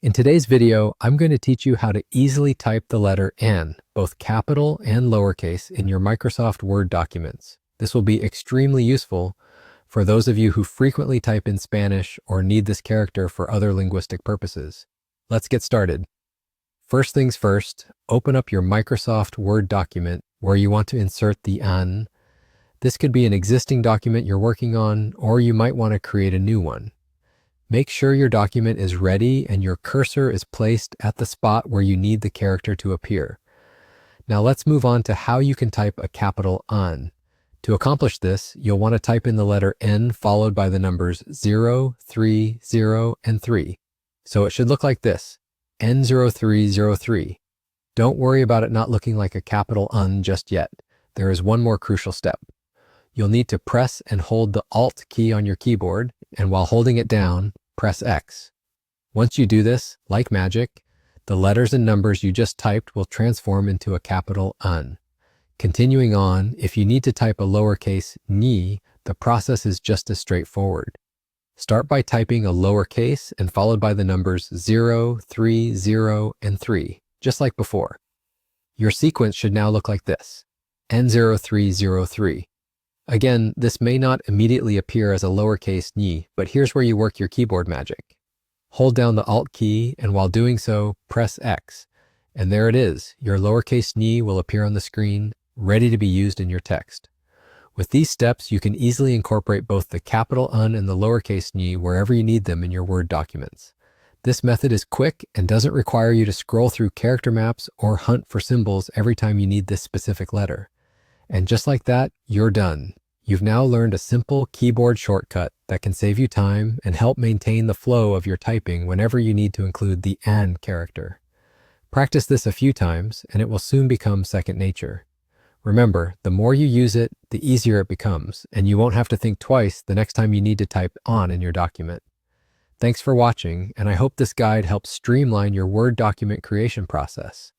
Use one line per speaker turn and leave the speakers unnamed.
In today's video, I'm going to teach you how to easily type the letter N, both capital and lowercase, in your Microsoft Word documents. This will be extremely useful for those of you who frequently type in Spanish or need this character for other linguistic purposes. Let's get started. First things first, open up your Microsoft Word document where you want to insert the N. This could be an existing document you're working on, or you might want to create a new one. Make sure your document is ready and your cursor is placed at the spot where you need the character to appear. Now let's move on to how you can type a capital N. To accomplish this, you'll want to type in the letter N followed by the numbers 0, 3, 0, and 3. So it should look like this, N0303. Don't worry about it not looking like a capital N just yet. There is one more crucial step. You'll need to press and hold the Alt key on your keyboard, and while holding it down, press X. Once you do this, like magic, the letters and numbers you just typed will transform into a capital N. Continuing on, if you need to type a lowercase Enye, the process is just as straightforward. Start by typing a lowercase and followed by the numbers 0, 3, 0, and 3, just like before. Your sequence should now look like this, N0303. Again, this may not immediately appear as a lowercase Enye, but here's where you work your keyboard magic. Hold down the Alt key, and while doing so, press X. And there it is, your lowercase Enye will appear on the screen, ready to be used in your text. With these steps, you can easily incorporate both the capital N and the lowercase Enye wherever you need them in your Word documents. This method is quick and doesn't require you to scroll through character maps or hunt for symbols every time you need this specific letter. And just like that, you're done. You've now learned a simple keyboard shortcut that can save you time and help maintain the flow of your typing whenever you need to include the N character. Practice this a few times and it will soon become second nature. Remember, the more you use it, the easier it becomes, and you won't have to think twice the next time you need to type on in your document. Thanks for watching, and I hope this guide helps streamline your Word document creation process.